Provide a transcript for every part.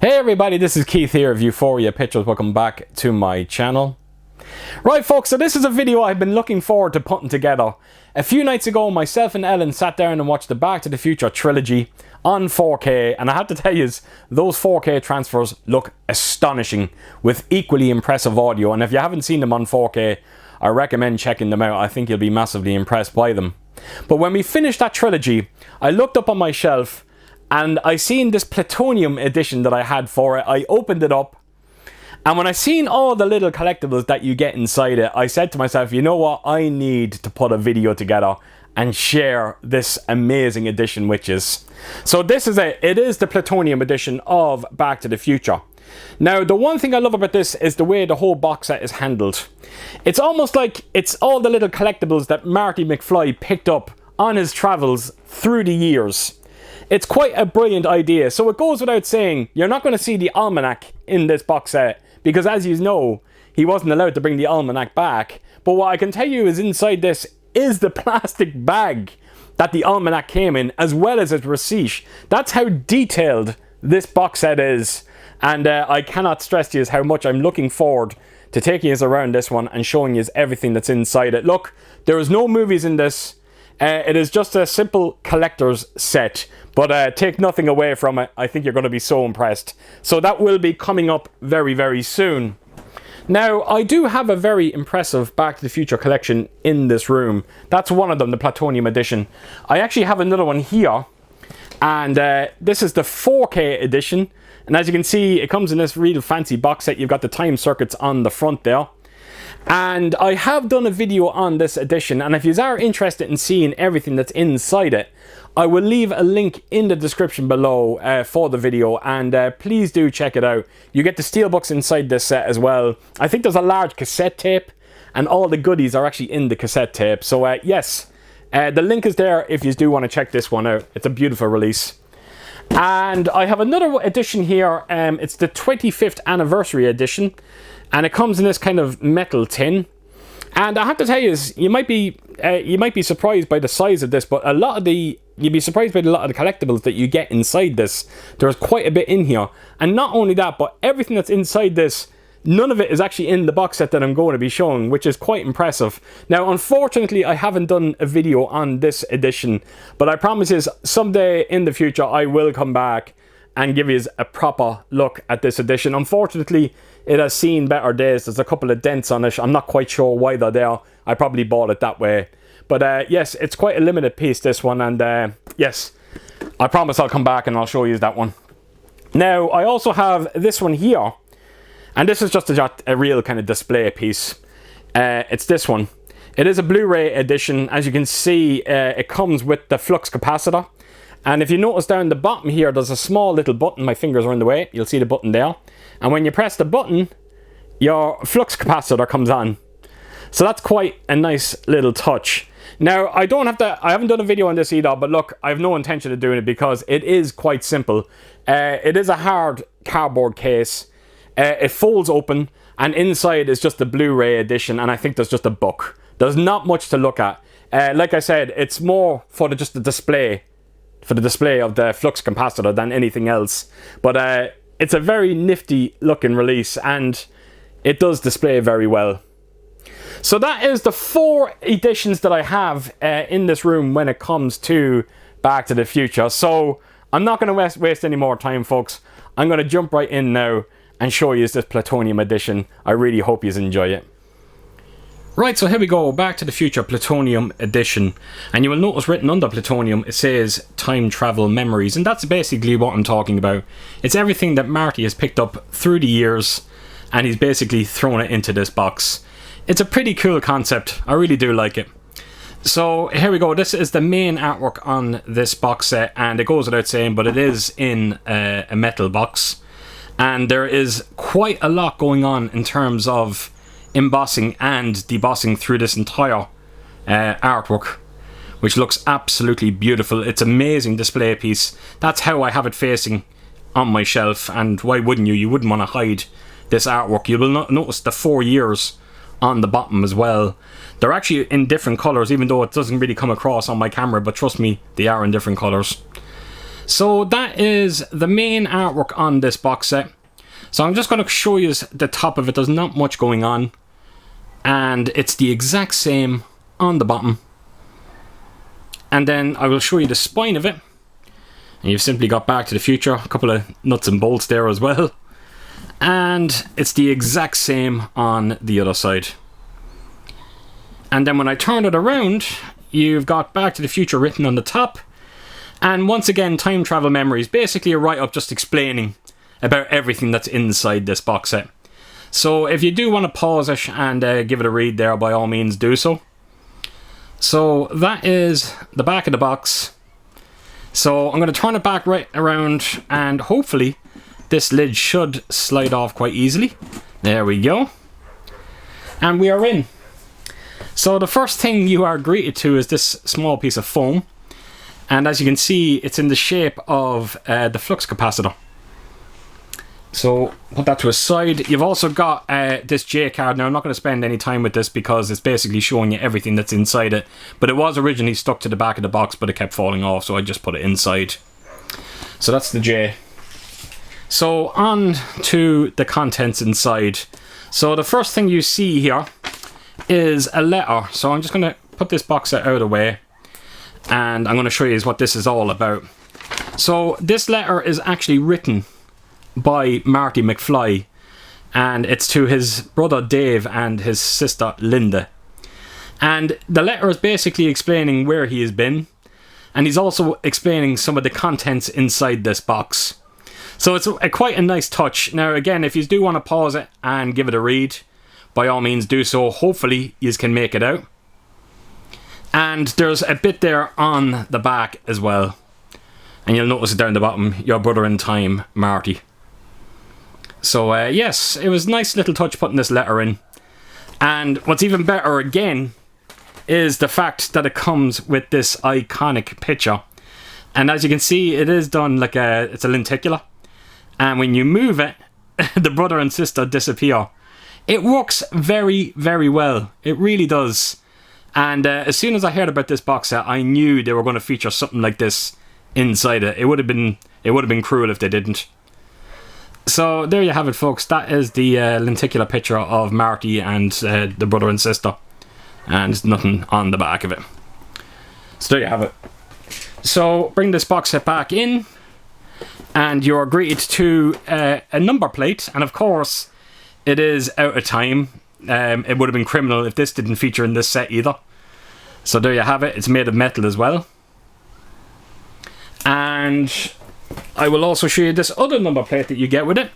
Hey everybody, this is Keith here of Euphoria Pictures. Welcome back to my channel. Right folks, so this is a video I've been looking forward to putting together. A few nights ago, myself and Ellen sat down and watched the Back to the Future trilogy on 4K, and I have to tell you, those 4K transfers look astonishing with equally impressive audio, and if you haven't seen them on 4K, I recommend checking them out. I think you'll be massively impressed by them. But when we finished that trilogy, I looked up on my shelf and I seen this Plutonium Edition that I had for it. I opened it up, and when I seen all the little collectibles that you get inside it, I said to myself, you know what, I need to put a video together and share this amazing edition with you. So this is it. It is the Plutonium Edition of Back to the Future. Now, the one thing I love about this is the way the whole box set is handled. It's almost like it's all the little collectibles that Marty McFly picked up on his travels through the years. It's quite a brilliant idea. So it goes without saying, you're not going to see the almanac in this box set, because as you know, he wasn't allowed to bring the almanac back. But what I can tell you is inside this is the plastic bag that the almanac came in, as well as its receipt. That's how detailed this box set is. And I cannot stress to you how much I'm looking forward to taking you around this one and showing you everything that's inside it. Look, there is no movies in this. It is just a simple collector's set, but take nothing away from it. I think you're going to be so impressed. So that will be coming up very, very soon. Now, I do have a very impressive Back to the Future collection in this room. That's one of them, the Plutonium Edition. I actually have another one here, and this is the 4K edition. And as you can see, it comes in this real fancy box set. You've got the time circuits on the front there. And I have done a video on this edition, and if you are interested in seeing everything that's inside it, I will leave a link in the description below for the video, and please do check it out. You get the steelbooks inside this set as well. I think there's a large cassette tape, and all the goodies are actually in the cassette tape. So yes, the link is there if you do want to check this one out. It's a beautiful release. And I have another edition here. It's the 25th anniversary edition, and it comes in this kind of metal tin. And I have to tell you, you might be surprised by the size of this, but you'd be surprised by a lot of the collectibles that you get inside this. There's quite a bit in here, and not only that, but everything that's inside this, none of it is actually in the box set that I'm going to be showing, which is quite impressive. Now, unfortunately, I haven't done a video on this edition, but I promise you, someday in the future, I will come back and give you a proper look at this edition. Unfortunately, it has seen better days. There's a couple of dents on it. I'm not quite sure why they're there. I probably bought it that way. But yes, it's quite a limited piece, this one. And yes, I promise I'll come back and I'll show you that one. Now, I also have this one here. And this is just a real kind of display piece. It's this one. It is a Blu-ray edition. As you can see, it comes with the flux capacitor. And if you notice down the bottom here, there's a small little button. My fingers are in the way. You'll see the button there. And when you press the button, your flux capacitor comes on. So that's quite a nice little touch. Now, I haven't done a video on this either, but look, I have no intention of doing it because it is quite simple. It is a hard cardboard case. It folds open, and inside is just the Blu-ray edition, and I think there's just a book. There's not much to look at. Like I said, it's more for just the display, for the display of the flux capacitor than anything else. But it's a very nifty looking release, and it does display very well. So that is the 4 editions that I have in this room when it comes to Back to the Future. So I'm not going to waste any more time, folks. I'm going to jump right in now and show you this Plutonium Edition. I really hope you enjoy it. Right, so here we go, Back to the Future Plutonium Edition. And you will notice written under Plutonium, it says Time Travel Memories. And that's basically what I'm talking about. It's everything that Marty has picked up through the years, and he's basically thrown it into this box. It's a pretty cool concept. I really do like it. So here we go. This is the main artwork on this box set, and it goes without saying, but it is in a metal box. And there is quite a lot going on in terms of embossing and debossing through this entire artwork, which looks absolutely beautiful. It's an amazing display piece. That's how I have it facing on my shelf, and why wouldn't you? You wouldn't want to hide this artwork. You will not notice the 4 years on the bottom as well. They're actually in different colours, even though it doesn't really come across on my camera, but trust me, they are in different colours. So that is the main artwork on this box set. So I'm just going to show you the top of it. There's not much going on. And it's the exact same on the bottom. And then I will show you the spine of it. And you've simply got Back to the Future, a couple of nuts and bolts there as well. And it's the exact same on the other side. And then when I turn it around, you've got Back to the Future written on the top. And once again, Time Travel Memories, basically a write-up just explaining about everything that's inside this box set. So if you do want to pause it and give it a read there, by all means do so. So that is the back of the box. So I'm going to turn it back right around, and hopefully this lid should slide off quite easily. There we go. And we are in. So the first thing you are greeted to is this small piece of foam. And as you can see, it's in the shape of the flux capacitor. So put that to a side. You've also got this J card. Now I'm not going to spend any time with this because it's basically showing you everything that's inside it. But it was originally stuck to the back of the box, but it kept falling off, so I just put it inside. So that's the J. So on to the contents inside. So the first thing you see here is a letter. So I'm just going to put this box set out of the way, and I'm going to show you what this is all about. So this letter is actually written by Marty McFly, and it's to his brother Dave and his sister Linda. And the letter is basically explaining where he has been, and he's also explaining some of the contents inside this box. So it's quite a nice touch. Now again, if you do want to pause it and give it a read, by all means do so. Hopefully you can make it out. And there's a bit there on the back as well, and you'll notice it down the bottom, your brother in time, Marty. So yes, it was a nice little touch putting this letter in. And what's even better again is the fact that it comes with this iconic picture. And as you can see, it is done like it's a lenticular. And when you move it, the brother and sister disappear. It works very, very well. It really does. And as soon as I heard about this box set, I knew they were going to feature something like this inside it. It would have been cruel if they didn't. So there you have it, folks. That is the lenticular picture of Marty and the brother and sister, and there's nothing on the back of it. So there you have it. So bring this box set back in, and you're greeted to a number plate, and of course it is out of time. It would have been criminal if this didn't feature in this set either. So there you have it. It's made of metal as well. And I will also show you this other number plate that you get with it.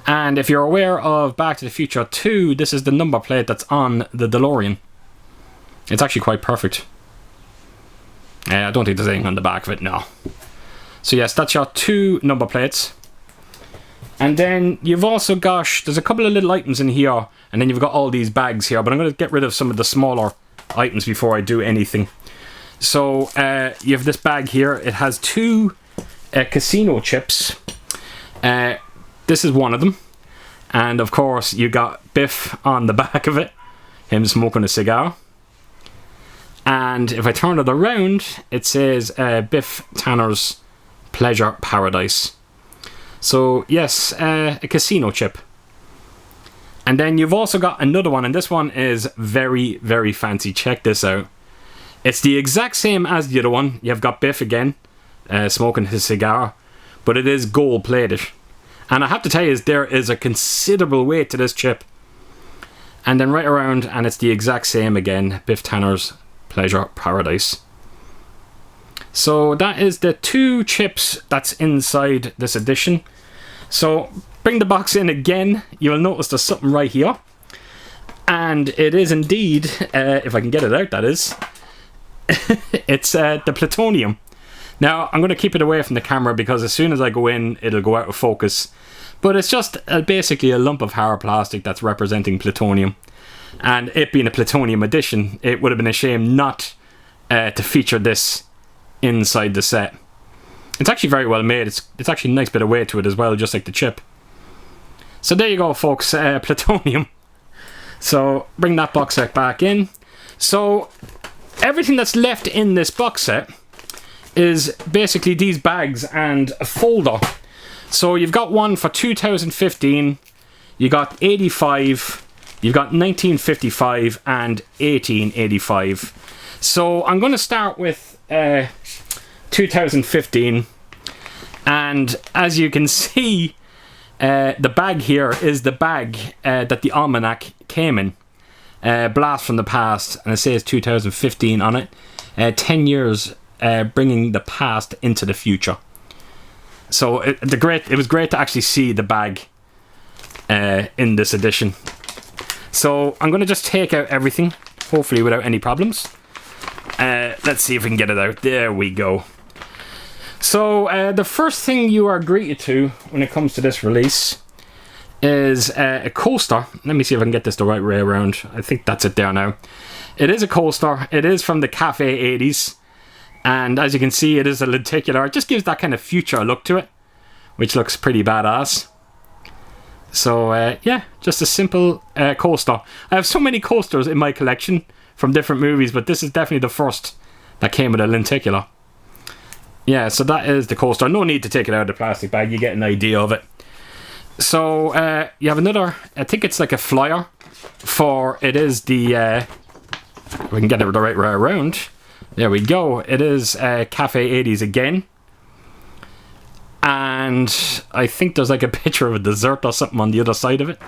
And if you're aware of Back to the Future 2, this is the number plate that's on the DeLorean. It's actually quite perfect. I don't think there's anything on the back of it, no. So yes, that's your 2 number plates. And then you've also got, there's a couple of little items in here, and then you've got all these bags here, but I'm going to get rid of some of the smaller items before I do anything. So you have this bag here. It has 2 casino chips. This is one of them, and of course you got Biff on the back of it, him smoking a cigar. And if I turn it around, it says Biff Tanner's Pleasure Paradise. So yes, a casino chip. And then you've also got another one, and this one is very, very fancy. Check this out. It's the exact same as the other one. You've got Biff again, smoking his cigar, but it is gold plated. And I have to tell you, there is a considerable weight to this chip. And then right around, and it's the exact same again, Biff Tanner's Pleasure Paradise. So that is the 2 chips that's inside this edition. So bring the box in again. You'll notice there's something right here, and it is indeed, if I can get it out, that is, it's the plutonium. Now I'm going to keep it away from the camera because as soon as I go in, it'll go out of focus. But it's just basically a lump of hard plastic that's representing plutonium. And it being a Plutonium Edition, it would have been a shame not to feature this inside the set. It's actually very well made. It's actually a nice bit of weight to it as well, just like the chip. So there you go, folks, plutonium. So bring that box set back in. So everything that's left in this box set is basically these bags and a folder. So you've got one for 2015, you got 85, you've got 1955 and 1885. So I'm going to start with 2015, and as you can see, the bag here is the bag that the almanac came in. Blast from the past, and it says 2015 on it. 10 years bringing the past into the future. So it was great to actually see the bag in this edition. So I'm going to just take out everything, hopefully without any problems. Let's see if we can get it out. There we go. So the first thing you are greeted to when it comes to this release is a coaster. Let me see if I can get this the right way around. I think that's it there now. It is a coaster. It is from the Cafe 80s. And as you can see, it is a lenticular. It just gives that kind of future look to it, which looks pretty badass. So yeah, just a simple coaster. I have so many coasters in my collection from different movies, but this is definitely the first that came with a lenticular. Yeah, so that is the coaster. No need to take it out of the plastic bag. You get an idea of it. So you have another, I think it's like a flyer for, it is the, we can get it the right way around. There we go. It is Cafe 80s again. And I think there's like a picture of a dessert or something on the other side of it.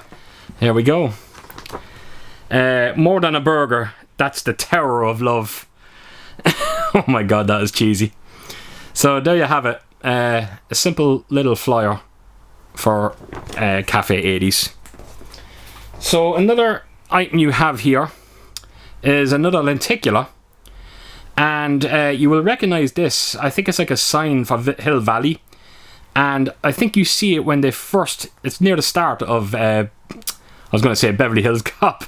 Here we go. More than a burger. That's the Tower of Love. Oh my god, that is cheesy. So there you have it. A simple little flyer for Cafe 80s. So another item you have here is another lenticular. And you will recognize this. I think it's like a sign for Hill Valley. And I think you see it when they first... It's near the start of... I was going to say Beverly Hills Cop.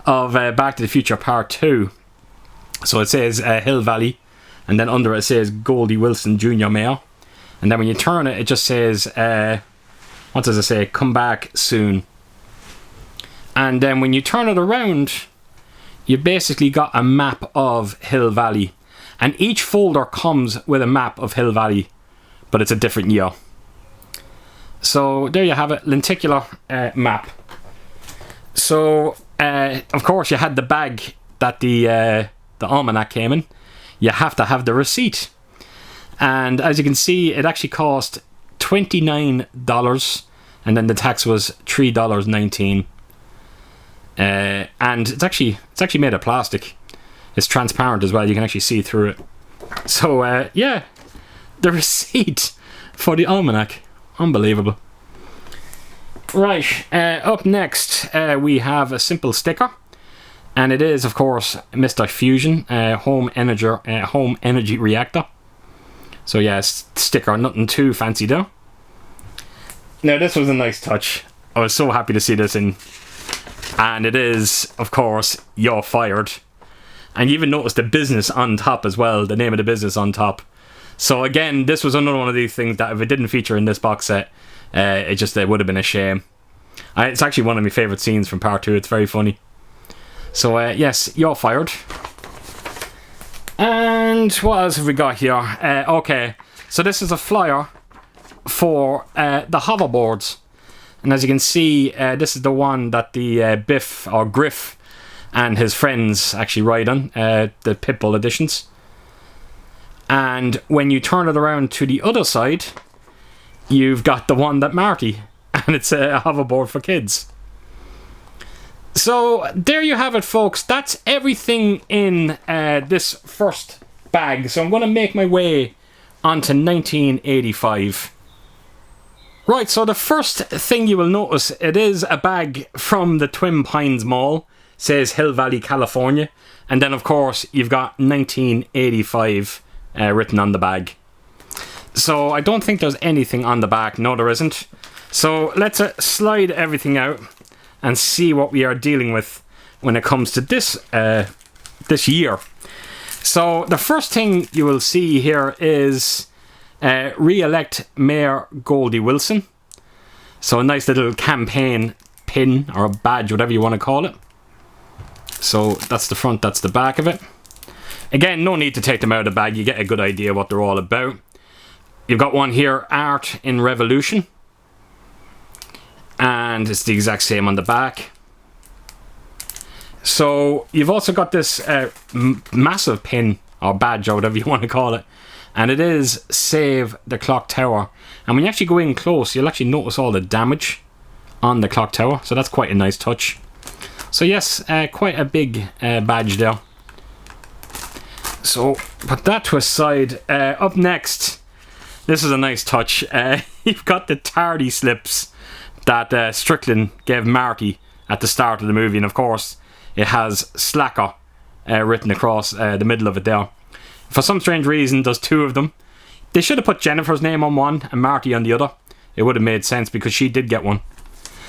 Of Back to the Future Part 2. So it says Hill Valley. And then under it says Goldie Wilson Jr. Mayor. And then when you turn it, it just says... what does it say? Come back soon. And then when you turn it around... You basically got a map of Hill Valley. And each folder comes with a map of Hill Valley. But it's a different year. So there you have it. Lenticular map. So of course you had the bag that the almanac came in. You have to have the receipt. And as you can see, it actually cost $29. And then the tax was $3.19. And it's actually made of plastic. It's transparent as well. You can actually see through it. So yeah, the receipt for the almanac, unbelievable. Right, up next we have a simple sticker, and it is of course Mr. Fusion home energy reactor. So yeah, sticker, nothing too fancy though. Now this was a nice touch. I was so happy to see this in. And it is, of course, You're Fired. And you even notice the business on top as well, the name of the business on top. So again, this was another one of these things that if it didn't feature in this box set, it would have been a shame. It's actually one of my favourite scenes from Part 2, it's very funny. So yes, You're Fired. And what else have we got here? Okay, so this is a flyer for the hoverboards. And as you can see, this is the one that the Biff or Griff and his friends actually ride on, the Pitbull editions. And when you turn it around to the other side, you've got the one that Marty, and it's a hoverboard for kids. So there you have it, folks. That's everything in this first bag. So I'm going to make my way onto 1985. Right, so the first thing you will notice, it is a bag from the Twin Pines Mall. It says Hill Valley, California. And then, of course, you've got 1985 written on the bag. So I don't think there's anything on the back. No, there isn't. So let's slide everything out and see what we are dealing with when it comes to this, this year. So the first thing you will see here is... re-elect Mayor Goldie Wilson. So a nice little campaign pin or a badge, whatever you want to call it. So that's the front, that's the back of it. Again, no need to take them out of the bag, you get a good idea what they're all about. You've got one here, Art in Revolution, and it's the exact same on the back. So you've also got this massive pin or badge or whatever you want to call it, and it is Save the Clock Tower. And when you actually go in close, you'll actually notice all the damage on the clock tower, so that's quite a nice touch. So yes, quite a big badge there. So put that to a side. Up next, this is a nice touch. You've got the tardy slips that Strickland gave Marty at the start of the movie, and of course it has Slacker written across the middle of it there. For some strange reason, there's two of them. They should have put Jennifer's name on one and Marty on the other. It would have made sense because she did get one.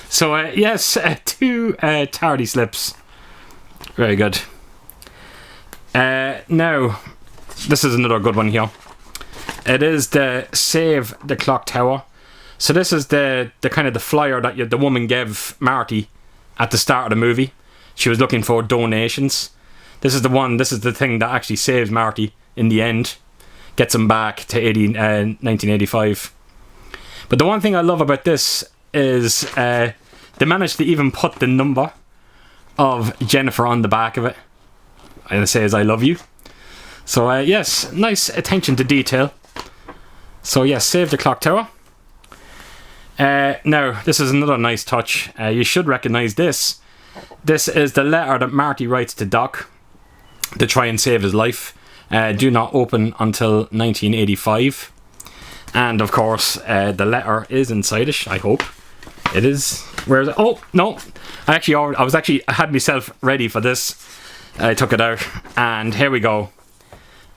So yes, two tardy slips. Very good. Now, this is another good one here. It is the Save the Clock Tower. So this is the kind of the flyer that the woman gave Marty at the start of the movie. She was looking for donations. This is the one, this is the thing that actually saves Marty in the end. Gets him back to 1985. But the one thing I love about this is they managed to even put the number of Jennifer on the back of it. And it says, I love you. So yes, nice attention to detail. So yes, Save the Clock Tower. Now, this is another nice touch. You should recognise this. This is the letter that Marty writes to Doc to try and save his life. Do not open until 1985. And of course, the letter is inside it, I hope. It is. Where is it? Oh, no. I had myself ready for this. I took it out, and here we go.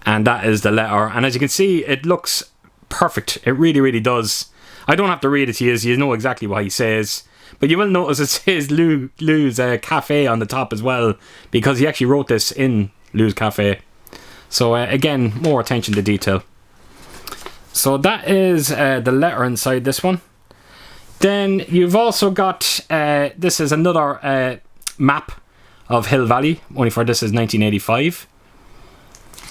And that is the letter. And as you can see, it looks perfect. It really, really does. I don't have to read it to you, you know exactly what he says. But you will notice it says Lou's Cafe on the top as well, because he actually wrote this in Lou's Cafe. So again, more attention to detail. So that is the letter inside this one. Then you've also got, this is another map of Hill Valley, only for this is 1985.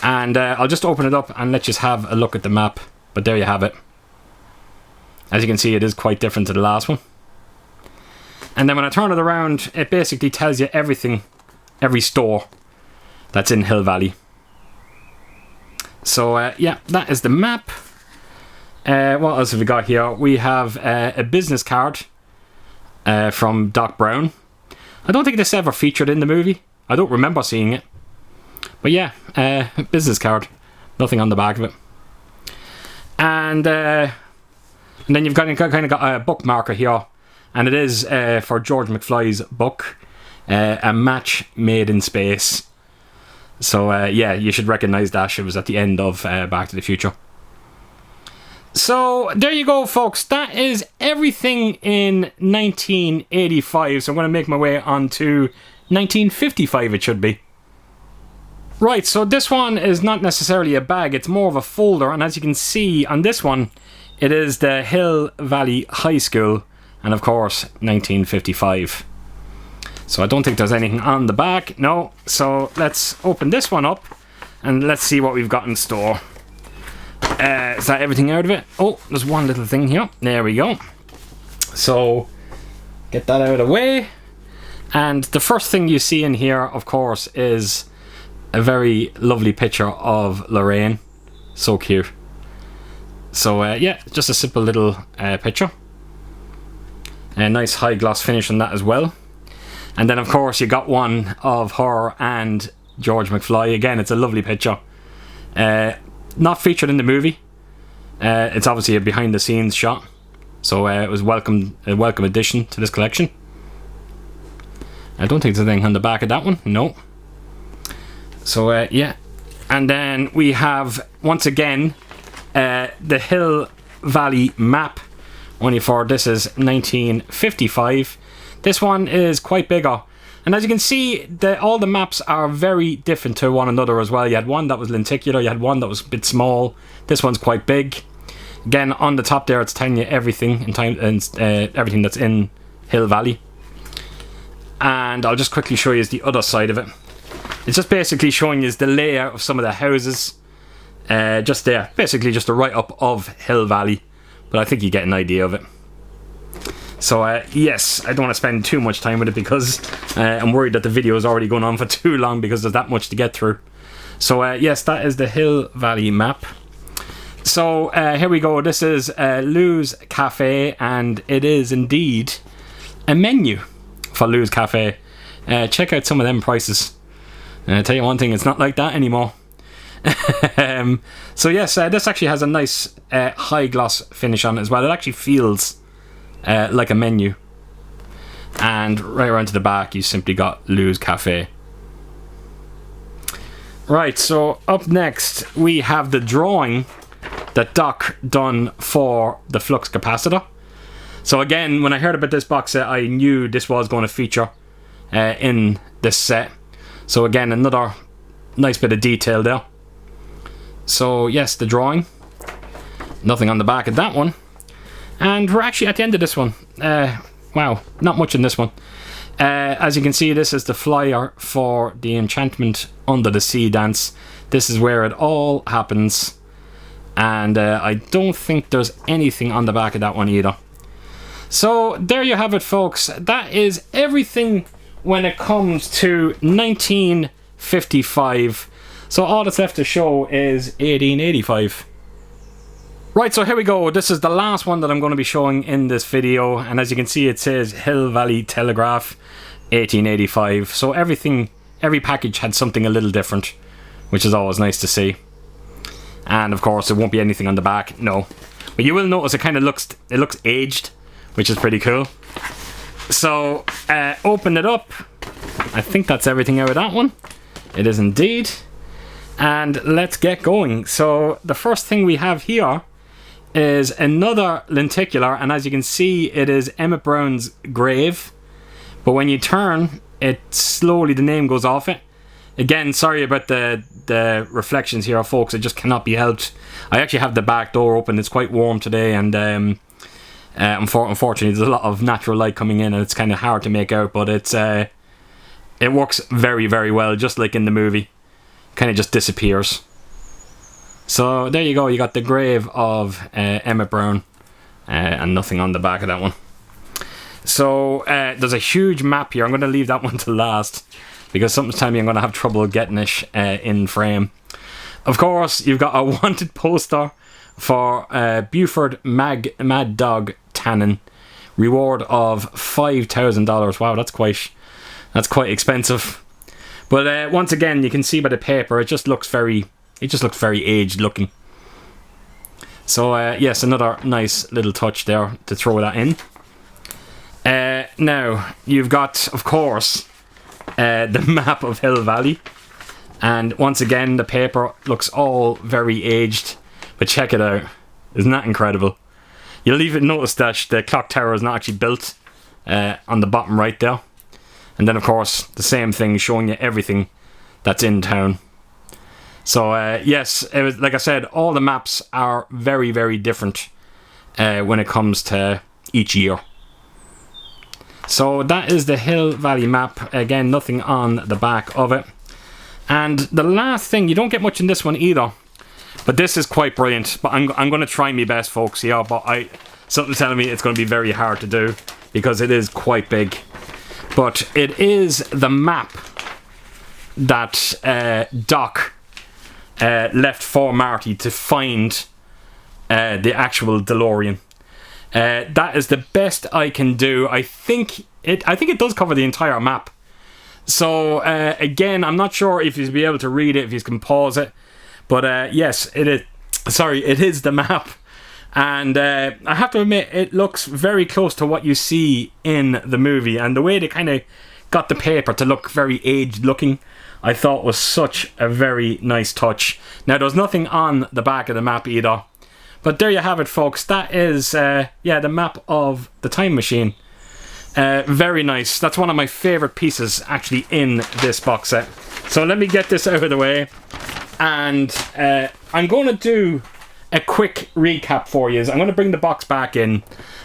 And I'll just open it up and let's just have a look at the map. But there you have it. As you can see, it is quite different to the last one. And then when I turn it around, it basically tells you everything, every store that's in Hill Valley. So yeah, that is the map. What else have we got here? We have a business card from Doc Brown. I don't think this ever featured in the movie. I don't remember seeing it. But yeah, business card. Nothing on the back of it. And then you've kind of got a bookmarker here. And it is for George McFly's book, A Match Made in Space. So yeah, you should recognise that. It was at the end of Back to the Future. So there you go, folks. That is everything in 1985. So I'm going to make my way on to 1955 it should be. Right, so this one is not necessarily a bag, it's more of a folder. And as you can see on this one, it is the Hill Valley High School. And of course, 1955. So I don't think there's anything on the back. No. So let's open this one up. And let's see what we've got in store. Is that everything out of it? Oh, there's one little thing here. There we go. So, get that out of the way. And the first thing you see in here, of course, is a very lovely picture of Lorraine. So cute. So, yeah, just a simple little picture. A nice high gloss finish on that as well. And then, of course, you got one of her and George McFly. Again, it's a lovely picture. Not featured in the movie. It's obviously a behind the scenes shot. So it was a welcome addition to this collection. I don't think there's anything on the back of that one. No. So yeah. And then we have, once again, the Hill Valley map. Only for this is 1955. This one is quite bigger. And as you can see, all the maps are very different to one another as well. You had one that was lenticular, you had one that was a bit small. This one's quite big. Again, on the top there, it's telling you everything in time and everything that's in Hill Valley. And I'll just quickly show you the other side of it. It's just basically showing you the layout of some of the houses. Just there, basically just a write-up of Hill Valley, but I think you get an idea of it. So yes, I don't want to spend too much time with it because I'm worried that the video is already going on for too long because there's that much to get through. So yes, that is the Hill Valley map. So here we go. This is Lou's Cafe, and it is indeed a menu for Lou's Cafe. Check out some of them prices. I'll tell you one thing, it's not like that anymore. So yes, this actually has a nice high gloss finish on it as well. It actually feels like a menu. And right around to the back, you simply got Lou's Cafe. Right, so up next, we have the drawing that Doc done for the flux capacitor. So again, when I heard about this box set, I knew this was going to feature in this set. So again, another nice bit of detail there. So yes, the drawing. Nothing on the back of that one. And we're actually at the end of this one. Wow, not much in this one. As you can see, this is the flyer for the Enchantment Under the Sea dance. This is where it all happens. And I don't think there's anything on the back of that one either. So there you have it, folks. That is everything when it comes to 1955. So all that's left to show is 1885. Right, so here we go. This is the last one that I'm going to be showing in this video, and as you can see, it says Hill Valley Telegraph 1885. So every package had something a little different, which is always nice to see. And of course, there won't be anything on the back, no. But you will notice it kind of looks aged, which is pretty cool. So open it up. I think that's everything out of that one. It is indeed. And let's get going. So the first thing we have here is another lenticular, and as you can see, it is Emmett Brown's grave. But when you turn, it slowly, the name goes off it. Again, sorry about the reflections here, folks. It just cannot be helped. I actually have the back door open. It's quite warm today, and unfortunately, there's a lot of natural light coming in, and it's kind of hard to make out. But it works very, very well, just like in the movie. Kind of just disappears. So there you go. You got the grave of Emmett Brown, and nothing on the back of that one. So there's a huge map here. I'm going to leave that one to last, because something's telling me I'm going to have trouble getting it in frame. Of course, you've got a wanted poster for Buford Mad Dog Tannen. Reward of $5,000. Wow, that's quite expensive. But once again, you can see by the paper, it just looks very aged looking. So yes, another nice little touch there to throw that in. Now you've got, of course, the map of Hill Valley, and once again the paper looks all very aged, but check it out. Isn't that incredible? You'll even notice that the clock tower is not actually built on the bottom right there. And then of course the same thing, showing you everything that's in town. So yes, it was, like I said, all the maps are very, very different when it comes to each year. So that is the Hill Valley map. Again, nothing on the back of it. And the last thing, you don't get much in this one either, but this is quite brilliant. But I'm going to try my best, folks, here. But something's telling me it's going to be very hard to do, because it is quite big. But it is the map that Doc left for Marty to find the actual DeLorean. That is the best I can do. I think it does cover the entire map. So again, I'm not sure if you'll be able to read it, if you can pause it. But yes, it is. Sorry, it is the map. And I have to admit, it looks very close to what you see in the movie. And the way they kind of got the paper to look very aged looking, I thought was such a very nice touch. Now, there's nothing on the back of the map either. But there you have it, folks. That is, yeah, the map of the time machine. Very nice. That's one of my favourite pieces, actually, in this box set. So let me get this out of the way. And I'm going to do a quick recap for you. I'm going to bring the box back in.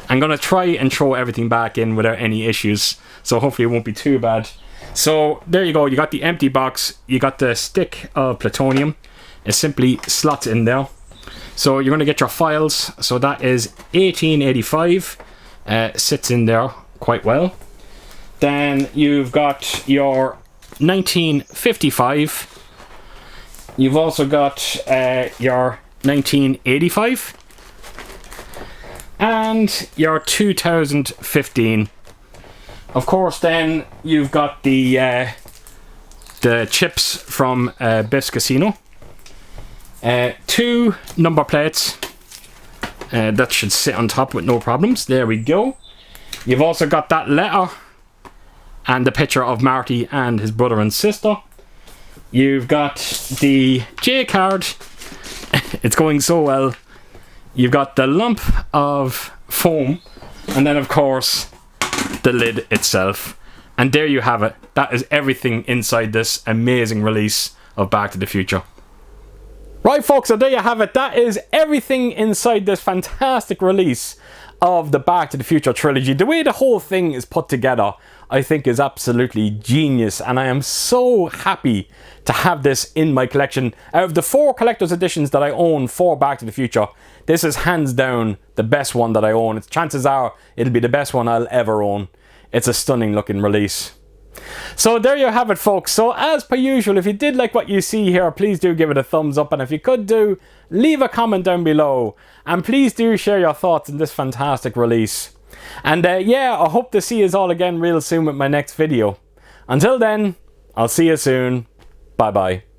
I'm going to try and throw everything back in without any issues. So hopefully it won't be too bad. So there you go, you got the empty box, you got the stick of plutonium. It simply slots in there. So you're going to get your files. So that is 1885, sits in there quite well. Then you've got your 1955. You've also got your 1985 and your 2015. Of course, then you've got the chips from Biff's Casino. 2 number plates that should sit on top with no problems. There we go. You've also got that letter and the picture of Marty and his brother and sister. You've got the J card. It's going so well. You've got the lump of foam, and then of course the lid itself. And there you have it. That is everything inside this amazing release of Back to the Future. Right folks, so there you have it. That is everything inside this fantastic release of the Back to the Future trilogy. The way the whole thing is put together, I think, is absolutely genius, and I am so happy to have this in my collection. Out of the 4 collector's editions that I own for Back to the Future, this is hands down the best one that I own. Chances are it'll be the best one I'll ever own. It's a stunning looking release. So there you have it folks. So as per usual, if you did like what you see here, please do give it a thumbs up, and if you could do, leave a comment down below, and please do share your thoughts on this fantastic release. And yeah, I hope to see you all again real soon with my next video. Until then, I'll see you soon. Bye bye.